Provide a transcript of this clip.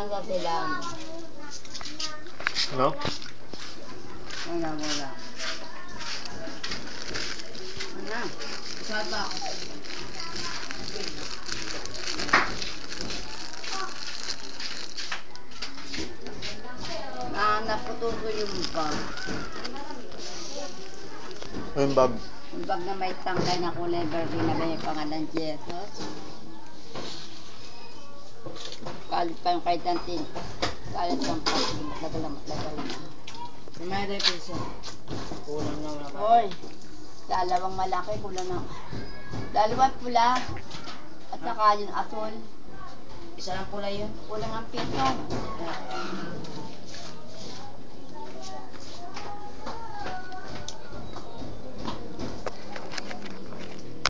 lang sa silang. Ano? Wala. Ano? Sata. Naputol ko yung bag. Yung bag. Yung bag na may tangkay na kulay verde na may pangalan Jesus. Kalit pa yung kay Dantin. Kalit lang pa. Matlagal na. May piso. Kulang na wala. Hoy, dalawang malaki, kulang na. Dalawang pula. At saka yung asul. Isa lang pula yun. Kulang ang piso.